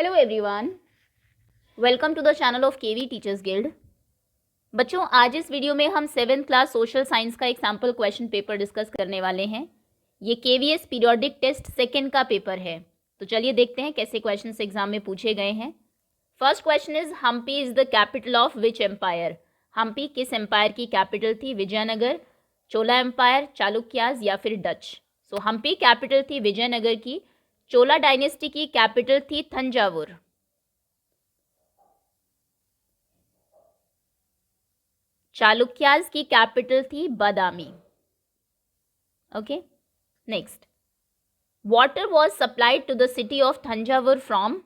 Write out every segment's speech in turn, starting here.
Hello everyone, welcome to the channel of K V teachers guild. बच्चों, आज इस video में हम 7th क्लास सोशल साइंस का एक सैम्पल क्वेश्चन पेपर डिस्कस करने वाले हैं। ये केवीएस पीरियोडिक टेस्ट सेकेंड का पेपर है। तो चलिए देखते हैं कैसे क्वेश्चंस एग्जाम में पूछे गए हैं। First question is Hampi is the capital of which empire. Hampi किस एम्पायर की कैपिटल थी? विजयनगर, चोला एम्पायर, चालुक्याज या फिर डच। सो हम्पी कैपिटल थी विजयनगर की। चोला डायनेस्टी की कैपिटल थी तंजावुर। चालुक्याज की कैपिटल थी Badami. Okay, next, water was supplied to the city of Thanjavur from.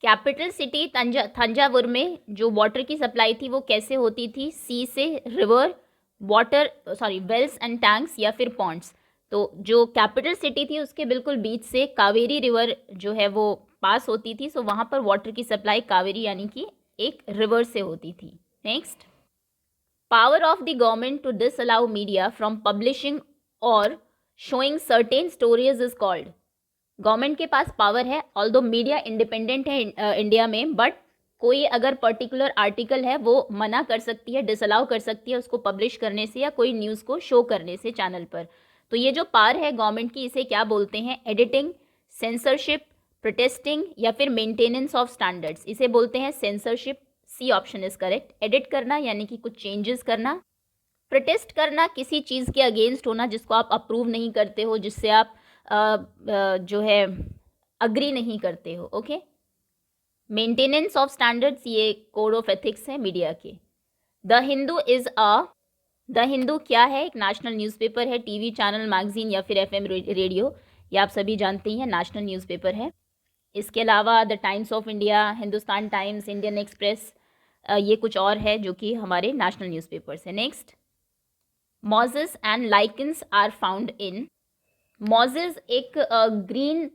Capital city Thanjavur में जो वाटर की सप्लाई थी वो कैसे होती थी? सी से, river, water wells and tanks या फिर पॉन्ड्स। तो जो कैपिटल सिटी थी उसके बिल्कुल बीच से कावेरी रिवर जो है वो पास होती थी। सो वहाँ पर वाटर की सप्लाई कावेरी यानी कि एक रिवर से होती थी। Next, power of the government to disallow media from publishing or showing certain stories is called। Government के पास पावर है, ऑल्दो मीडिया इंडिपेंडेंट है इंडिया में, बट कोई अगर पर्टिकुलर आर्टिकल है वो मना कर सकती है, डिसअलाउ कर सकती है उसको पब्लिश करने से या कोई न्यूज़ को शो करने से चैनल पर। तो ये जो पावर है गवर्नमेंट की, इसे क्या बोलते हैं? एडिटिंग, सेंसरशिप, प्रोटेस्टिंग या फिर मेंटेनेंस ऑफ स्टैंडर्ड्स। इसे बोलते हैं censorship. C option is correct. Edit करना यानी कि कुछ चेंजेस करना। प्रोटेस्ट करना किसी चीज़ के अगेंस्ट होना जिसको आप अप्रूव नहीं करते हो, जिससे आप जो है अग्री नहीं करते हो। ओके, मेंटेनेंस ऑफ स्टैंडर्ड्स ये कोड ऑफ एथिक्स है मीडिया के। द हिंदू द हिंदू क्या है? एक नेशनल न्यूज़पेपर है, टीवी चैनल, मैगजीन या फिर एफएम रेडियो। ये आप सभी जानते हैं, नेशनल न्यूज़पेपर है। इसके अलावा the Times of India, Hindustan Times, Indian Express, ये कुछ और है जो कि हमारे नेशनल न्यूज़पेपर्स है। Next, mosses and lichens are found in. Mosses एक ग्रीन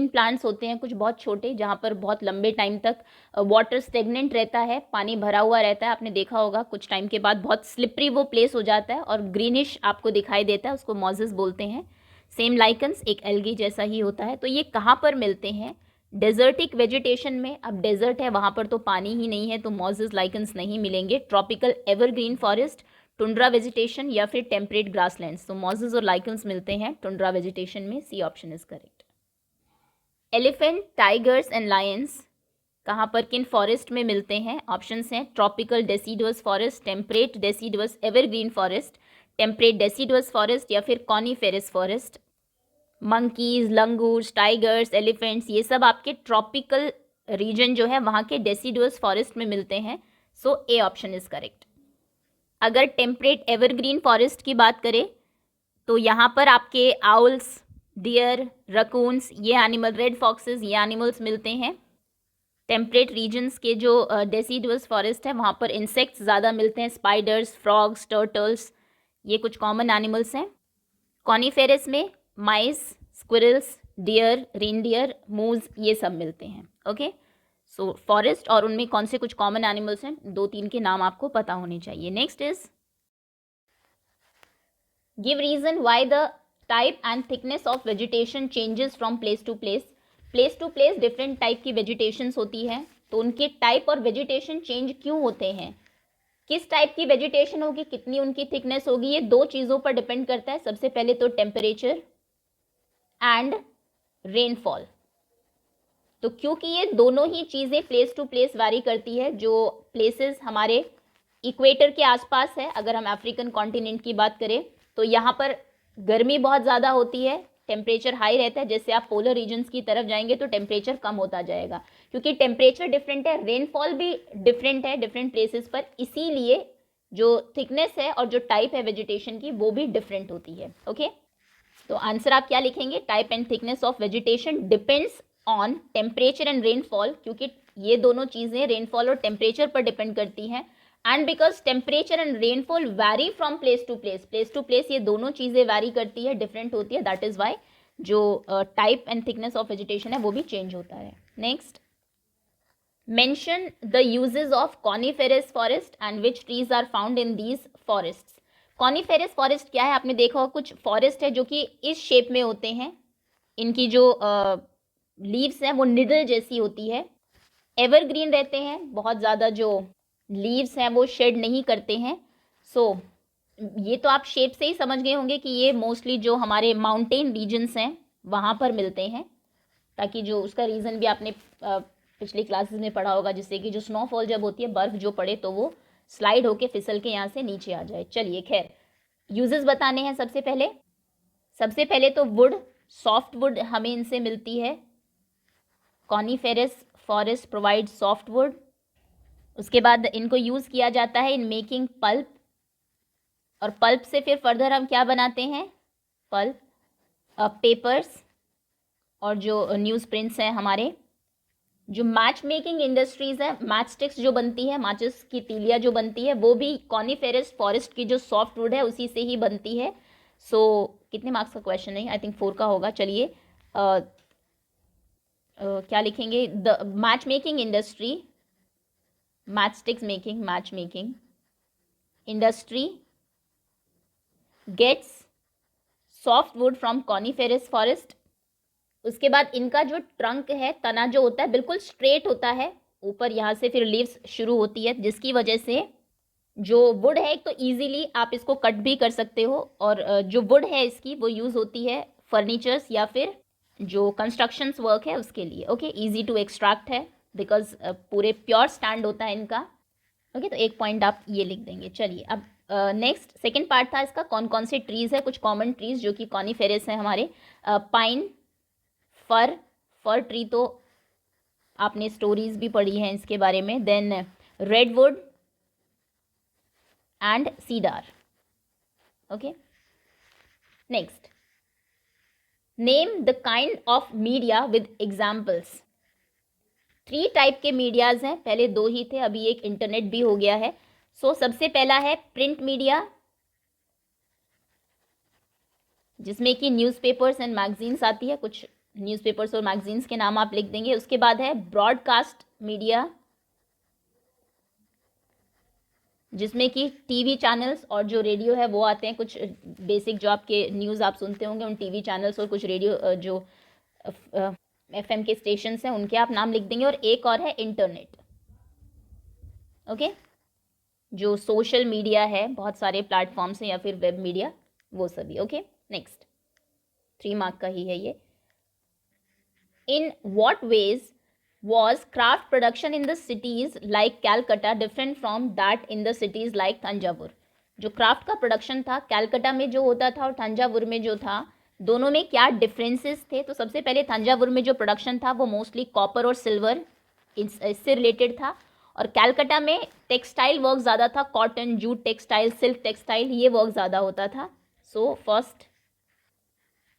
प्लांट्स होते हैं कुछ बहुत छोटे, जहाँ पर बहुत लंबे टाइम तक वाटर स्टेगनेंट रहता है, पानी भरा हुआ रहता है। आपने देखा होगा कुछ टाइम के बाद बहुत स्लिपरी वो प्लेस हो जाता है और ग्रीनिश आपको दिखाई देता है, उसको मॉजेस बोलते हैं। सेम लाइकन्स एक एल्गी जैसा ही होता है। तो ये कहाँ पर मिलते हैं? डेजर्टिक वेजिटेशन में। अब डेजर्ट है, वहाँ पर तो पानी ही नहीं है, तो मॉजेस लाइकन्स नहीं मिलेंगे। Tropical evergreen forest, tundra vegetation या फिर टेम्परेट ग्रासलैंड्स। तो मॉजेस और लाइकन्स मिलते हैं टुंड्रा वेजिटेशन में। C option is correct. Elephant, tigers and lions कहाँ पर, किन फॉरेस्ट में मिलते हैं? ऑप्शंस हैं tropical deciduous forest, temperate deciduous evergreen forest, temperate deciduous forest या फिर coniferous forest. Monkeys, langurs, tigers, elephants, ये सब आपके ट्रॉपिकल रीजन जो है वहाँ के डेसिडुअस फॉरेस्ट में मिलते हैं। सो ए ऑप्शन इज करेक्ट। अगर टेम्परेट एवरग्रीन फॉरेस्ट की बात करें तो यहाँ पर आपके आउल्स, डियर, रकून्स, ये एनिमल, रेड फॉक्सेस, ये एनिमल्स मिलते हैं। टेम्परेट रीजन्स के जो डेसिडुअस फॉरेस्ट है वहाँ पर इंसेक्ट्स ज़्यादा मिलते हैं, स्पाइडर्स, फ्रॉग्स, टर्टल्स, ये कुछ कॉमन एनिमल्स हैं। कॉनीफेरस में माइस, स्क्विरल्स, डियर, रेनडियर, मूज, ये सब मिलते हैं। ओके, सो फॉरेस्ट और उनमें कौन से कुछ कॉमन एनिमल्स हैं, 2-3 के नाम आपको पता होने चाहिए। Next is give reason why the type and thickness of vegetation changes from place to place. Place to place different type की वेजिटेशंस होती है, तो उनके टाइप और वेजिटेशन चेंज क्यों होते हैं? किस टाइप की वेजिटेशन होगी, कितनी उनकी थिकनेस होगी, ये 2 चीज़ों पर डिपेंड करता है। सबसे पहले तो टेम्परेचर एंड रेनफॉल। तो क्योंकि ये दोनों ही चीज़ें प्लेस टू प्लेस वैरी करती है, जो प्लेसेस हमारे इक्वेटर के आसपास है, अगर हम अफ्रीकन कॉन्टिनेंट की बात करें तो यहाँ पर गर्मी बहुत ज़्यादा होती है, टेम्परेचर हाई रहता है। जैसे आप पोलर रीजन्स की तरफ जाएंगे तो टेम्परेचर कम होता जाएगा, क्योंकि टेम्परेचर डिफरेंट है, रेनफॉल भी डिफरेंट है डिफरेंट प्लेसेस पर, इसीलिए जो थिकनेस है और जो टाइप है वेजिटेशन की वो भी डिफरेंट होती है। ओके, तो आंसर आप क्या लिखेंगे? Type and thickness of vegetation depends on temperature and rainfall, क्योंकि ये दोनों चीज़ें रेनफॉल और टेम्परेचर पर डिपेंड करती हैं। And because temperature and rainfall vary from place to place ये दोनों चीज़ें वैरी करती है, डिफरेंट होती है, दैट इज़ वाई जो type and thickness of vegetation है वो भी चेंज होता है। Next, mention the uses of coniferous forest and which trees are found in these forest. Coniferous forest क्या है? आपने देखा होगा कुछ फॉरेस्ट है जो कि इस शेप में होते हैं, इनकी जो लीव्स हैं वो निडल जैसी होती है, एवरग्रीन रहते हैं, बहुत ज़्यादा जो लीव्स हैं वो शेड नहीं करते हैं। सो ये तो आप शेप से ही समझ गए होंगे कि ये मोस्टली जो हमारे माउंटेन रीजन्स हैं वहाँ पर मिलते हैं, ताकि जो उसका रीज़न भी आपने पिछली क्लासेस में पढ़ा होगा, जिससे कि जो स्नोफॉल जब होती है, बर्फ़ जो पड़े तो वो स्लाइड होके फिसल के यहाँ से नीचे आ जाए। चलिए खैर, यूजेस बताने हैं। सबसे पहले तो वुड, सॉफ्ट वुड हमें इनसे मिलती है। Coniferous forest provide soft wood. उसके बाद इनको यूज़ किया जाता है इन मेकिंग पल्प, और पल्प से फिर फर्दर हम क्या बनाते हैं, पल्प, पेपर्स और जो न्यूज़ प्रिंट्स हैं हमारे। जो मैच मेकिंग इंडस्ट्रीज़ है, मैच स्टिक्स जो बनती है, माचिस की तीलियाँ जो बनती है, वो भी कॉनीफेरस फॉरेस्ट की जो सॉफ्ट वुड है उसी से ही बनती है। सो कितने मार्क्स का क्वेश्चन है, आई थिंक 4 का होगा। चलिए क्या लिखेंगे, the match making industry, match sticks making, match making industry gets soft wood from coniferous forest. उसके बाद इनका जो ट्रंक है, तना जो होता है बिल्कुल स्ट्रेट होता है, ऊपर यहाँ से फिर लीव्स शुरू होती है, जिसकी वजह से जो वुड है एक तो ईजीली आप इसको कट भी कर सकते हो, और जो वुड है इसकी वो यूज़ होती है फर्नीचर्स या फिर जो कंस्ट्रक्शंस वर्क है उसके लिए। ओके, ईजी टू एक्सट्रैक्ट है बिकॉज पूरे प्योर स्टैंड होता है इनका। ओके, तो 1 पॉइंट आप ये लिख देंगे। चलिए अब नेक्स्ट सेकेंड पार्ट था इसका, कौन कौन से ट्रीज़ है, कुछ कॉमन ट्रीज़ जो कि कॉनीफेरस हैं हमारे। पाइन, फर ट्री तो आपने स्टोरीज भी पढ़ी हैं इसके बारे में। Then redwood and cedar. Okay, next, name the kind of media with examples. 3 type के मीडियाज हैं, पहले 2 ही थे, अभी एक इंटरनेट भी हो गया है। सो सबसे पहला है प्रिंट मीडिया, जिसमें कि न्यूज़पेपर्स एंड मैगजीन्स आती है, कुछ न्यूज़पेपर्स और मैगजीन्स के नाम आप लिख देंगे। उसके बाद है ब्रॉडकास्ट मीडिया, जिसमें कि टीवी चैनल्स और जो रेडियो है वो आते हैं, कुछ बेसिक जो आपके न्यूज़ आप सुनते होंगे उन टीवी चैनल्स और कुछ रेडियो जो एफएम के स्टेशंस हैं उनके आप नाम लिख देंगे। और एक और है इंटरनेट। ओके, जो सोशल मीडिया है, बहुत सारे प्लेटफॉर्म्स हैं या फिर वेब मीडिया, वो सभी। ओके, नेक्स्ट 3 मार्क का ही है ये। In what ways was craft production in the cities like Calcutta different from that in the cities like Thanjavur? जो क्राफ्ट का प्रोडक्शन था कैलकटा में जो होता था और तंजावुर में जो था, दोनों में क्या डिफरेंसेस थे। तो सबसे पहले तंजावुर में जो प्रोडक्शन था वो मोस्टली कॉपर और सिल्वर इससे रिलेटेड था, और कैलकटा में टेक्सटाइल वर्क ज़्यादा था, cotton, jute textile, silk textile, ये वर्क ज़्यादा होता था। So first,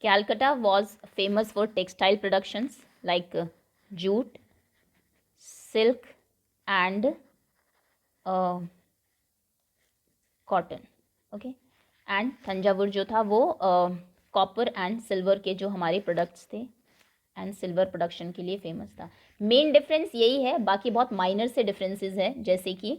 Calcutta was famous for textile productions like jute, silk and cotton. Okay, and Thanjavur जो था वो कॉपर एंड सिल्वर के जो हमारे प्रोडक्ट्स थे एंड सिल्वर प्रोडक्शन के लिए फेमस था। मेन डिफरेंस यही है, बाकी बहुत माइनर से डिफरेंसेस है। जैसे कि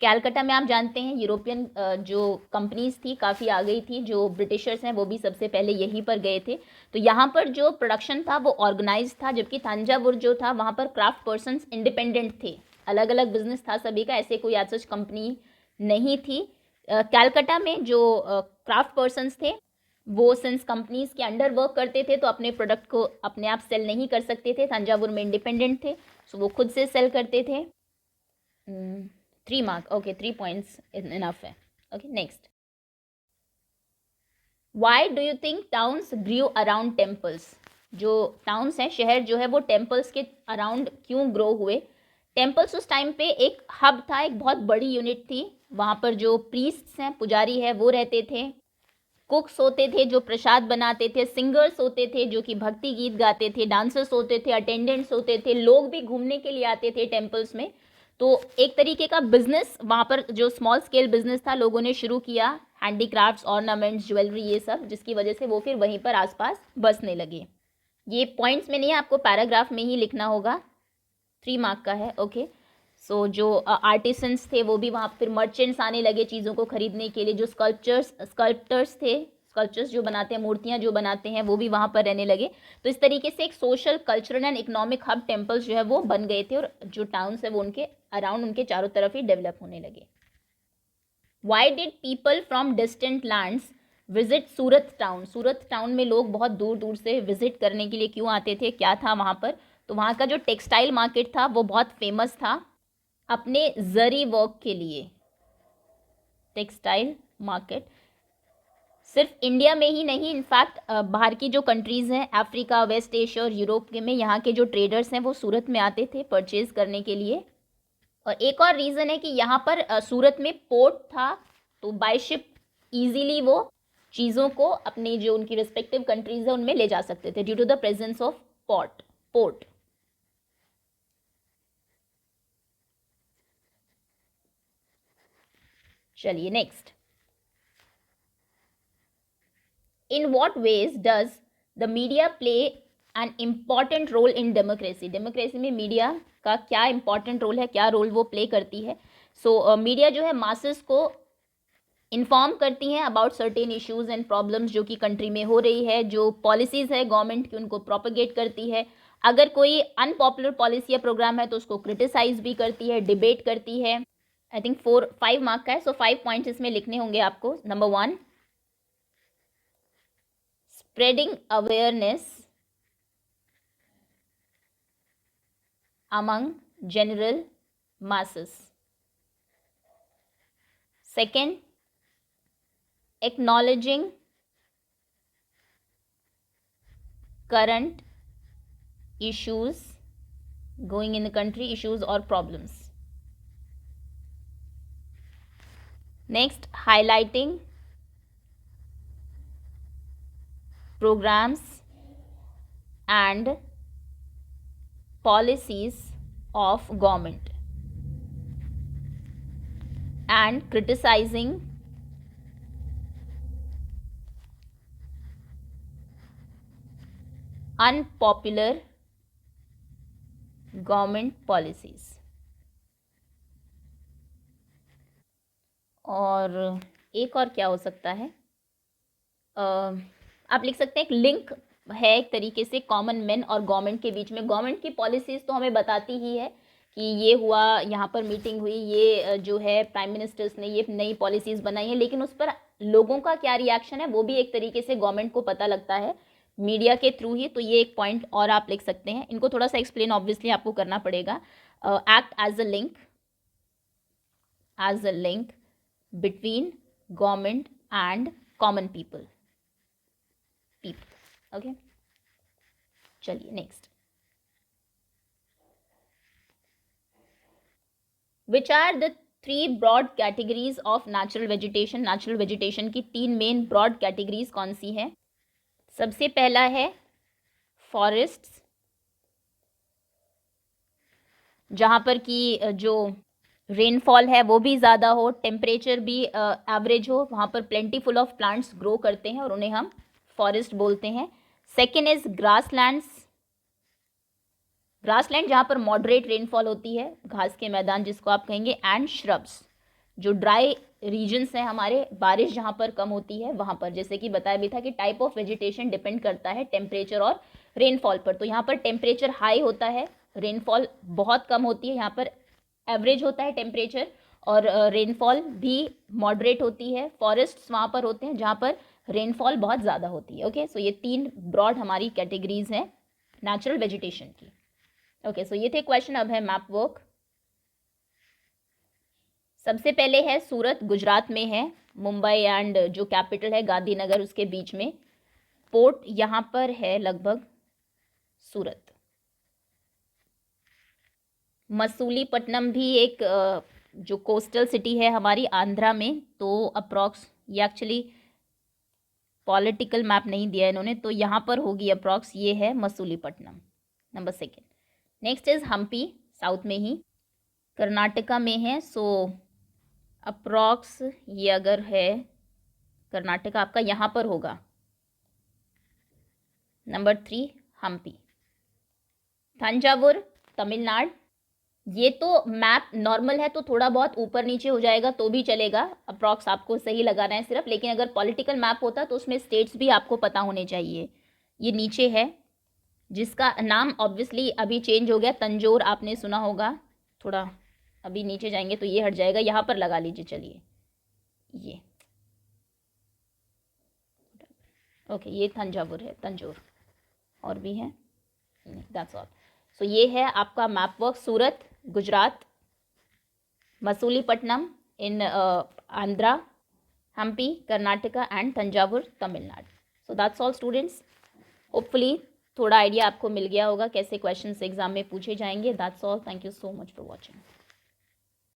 कैलकटा में आप जानते हैं यूरोपियन जो कंपनीज थी काफ़ी आ गई थी, जो ब्रिटिशर्स हैं वो भी सबसे पहले यहीं पर गए थे, तो यहाँ पर जो प्रोडक्शन था वो ऑर्गेनाइज था। जबकि तंजावुर जो था वहाँ पर क्राफ्ट पर्सनस इंडिपेंडेंट थे, अलग अलग बिजनेस था सभी का, ऐसे कोई आज सच कंपनी नहीं थी। कैलकटा में जो क्राफ्ट पर्सनस थे वो सिंस कंपनीज के अंडर वर्क करते थे तो अपने प्रोडक्ट को अपने आप सेल नहीं कर सकते थे, तंजावुर में इंडिपेंडेंट थे, सो वो खुद से सेल करते थे। 3 मार्क, ओके, 3 पॉइंट्स इनफ है। Okay, next, why do you think towns grew around temples? जो टाउन्स हैं, शहर जो है वो टेम्पल्स के अराउंड क्यों ग्रो हुए? टेम्पल्स उस टाइम पे एक हब था, एक बहुत बड़ी यूनिट थी, वहाँ पर जो प्रीस्ट्स हैं, पुजारी है, वो रहते थे, कुक्स होते थे जो प्रसाद बनाते थे, सिंगर्स होते थे जो कि भक्ति गीत गाते थे, डांसर्स होते थे, अटेंडेंट्स होते थे, लोग भी घूमने के लिए आते थे टेम्पल्स में। तो एक तरीके का बिजनेस वहाँ पर जो स्मॉल स्केल बिजनेस था लोगों ने शुरू किया, हैंडीक्राफ्ट्स, ऑर्नामेंट्स, ज्वेलरी, ये सब, जिसकी वजह से वो फिर वहीं पर आसपास बसने लगे। ये पॉइंट्स में नहीं है, आपको पैराग्राफ में ही लिखना होगा। 3 मार्क का है। ओके, सो जो आर्टिसंस थे वो भी वहाँ फिर मर्चेंट्स आने लगे चीज़ों को खरीदने के लिए, जो स्कल्प्टर्स थे, स्कल्पचर्स जो बनाते हैं, मूर्तियाँ जो बनाते हैं, वो भी वहाँ पर रहने लगे। तो इस तरीके से एक social, cultural and economic hub temples जो है वो बन गए थे, और जो टाउन्स है वो उनके अराउंड, उनके चारों तरफ ही डेवलप होने लगे। Why did people from distant lands visit Surat town? Surat town में लोग बहुत दूर दूर से विजिट करने के लिए क्यों आते थे, क्या था वहाँ पर? तो वहाँ का जो टेक्सटाइल मार्केट था वो बहुत फेमस था अपने जरी वर्क के लिए। टेक्सटाइल मार्केट सिर्फ इंडिया में ही नहीं, इनफैक्ट बाहर की जो कंट्रीज़ हैं, अफ्रीका, वेस्ट एशिया और यूरोप के में, यहाँ के जो ट्रेडर्स हैं वो सूरत में आते थे परचेज करने के लिए। और एक और रीज़न है कि यहाँ पर सूरत में पोर्ट था, तो बाय शिप ईजीली वो चीज़ों को अपनी जो उनकी रिस्पेक्टिव कंट्रीज़ है उनमें ले जा सकते थे, due to the presence of port. चलिए next, in what ways does the media play an important role in democracy? Democracy में मीडिया का क्या इंपॉर्टेंट रोल है, क्या रोल वो प्ले करती है? सो मीडिया जो है मासेस को इन्फॉर्म करती हैं about certain issues and problems जो कि कंट्री में हो रही है, जो पॉलिसीज़ है गवर्नमेंट की उनको प्रोपगेट करती है। अगर कोई अनपॉपुलर पॉलिसी या प्रोग्राम है तो उसको क्रिटिसाइज भी करती है, डिबेट करती है। आई थिंक 5 मार्क का है, सो 5 पॉइंट्स इसमें लिखने होंगे आपको। Number 1, spreading awareness among general masses. Second, acknowledging current issues going in the country, issues or problems. Next, highlighting programs and policies of government, and criticizing unpopular government policies. और एक और क्या हो सकता है, आप लिख सकते हैं एक लिंक है एक तरीके से कॉमन मैन और गवर्नमेंट के बीच में। गवर्नमेंट की पॉलिसीज़ तो हमें बताती ही है कि ये हुआ, यहाँ पर मीटिंग हुई, ये जो है प्राइम मिनिस्टर्स ने ये नई पॉलिसीज़ बनाई है, लेकिन उस पर लोगों का क्या रिएक्शन है वो भी एक तरीके से गवर्नमेंट को पता लगता है मीडिया के थ्रू ही। तो ये एक पॉइंट और आप लिख सकते हैं। इनको थोड़ा सा एक्सप्लेन ऑब्वियसली आपको करना पड़ेगा। Act as a link between government and common people. Okay, चलिए next, which are the 3 broad categories of natural vegetation? Natural vegetation की 3 मेन ब्रॉड कैटेगरीज कौन सी है? सबसे पहला है फॉरेस्ट्स, जहाँ पर कि जो रेनफॉल है वो भी ज़्यादा हो, टेम्परेचर भी एवरेज हो, वहाँ पर प्लेंटीफुल ऑफ प्लांट्स ग्रो करते हैं और उन्हें हम फॉरेस्ट बोलते हैं। सेकेंड इज ग्रासलैंड्स, ग्रासलैंड जहाँ पर मॉडरेट रेनफॉल होती है, घास के मैदान जिसको आप कहेंगे। एंड श्रब्स, जो ड्राई रीजन्स हैं हमारे, बारिश जहाँ पर कम होती है वहाँ पर, जैसे कि बताया भी था कि टाइप ऑफ वेजिटेशन डिपेंड करता है टेम्परेचर और रेनफॉल पर। तो यहाँ पर टेम्परेचर हाई होता है, रेनफॉल बहुत कम होती है, यहाँ पर एवरेज होता है टेम्परेचर, और रेनफॉल भी मॉडरेट होती है। फॉरेस्ट्स वहाँ पर होते हैं जहाँ पर रेनफॉल बहुत ज़्यादा होती है। ओके, सो ये 3 ब्रॉड हमारी कैटेगरीज हैं नेचुरल वेजिटेशन की। ओके, सो ये थे क्वेश्चन। अब है मैप वर्क। सबसे पहले है सूरत, गुजरात में है, मुंबई एंड जो कैपिटल है गांधीनगर उसके बीच में। पोर्ट यहाँ पर है लगभग सूरत। मसूलीपट्टनम भी एक जो कोस्टल सिटी है हमारी आंध्रा में, तो अप्रॉक्स, ये एक्चुअली पॉलिटिकल मैप नहीं दिया इन्होंने, तो यहाँ पर होगी अप्रॉक्स, ये है Masulipatnam, number 2। Next is Hampi, south में ही कर्नाटका में है। सो अप्रॉक्स ये अगर है कर्नाटका आपका, यहाँ पर होगा नंबर 3 हम्पी। तंजावुर तमिलनाडु, ये तो मैप नॉर्मल है तो थोड़ा बहुत ऊपर नीचे हो जाएगा तो भी चलेगा, अप्रॉक्स आपको सही लगाना है सिर्फ, लेकिन अगर पॉलिटिकल मैप होता तो उसमें स्टेट्स भी आपको पता होने चाहिए। ये नीचे है, जिसका नाम ऑब्वियसली अभी चेंज हो गया, तंजौर आपने सुना होगा। थोड़ा अभी नीचे जाएंगे तो ये हट जाएगा, यहाँ पर लगा लीजिए। चलिए ये ओके, ये तंजावुर है, तंजौर। और भी है, दैट्स ऑल। सो ये है आपका map work. Surat Gujarat, Masulipatnam in Andhra, Hampi Karnataka and Thanjavur Tamil Nadu. So that's all students, hopefully थोड़ा आइडिया आपको मिल गया होगा कैसे क्वेश्चंस एग्जाम में पूछे जाएंगे। That's all, thank you so much for watching.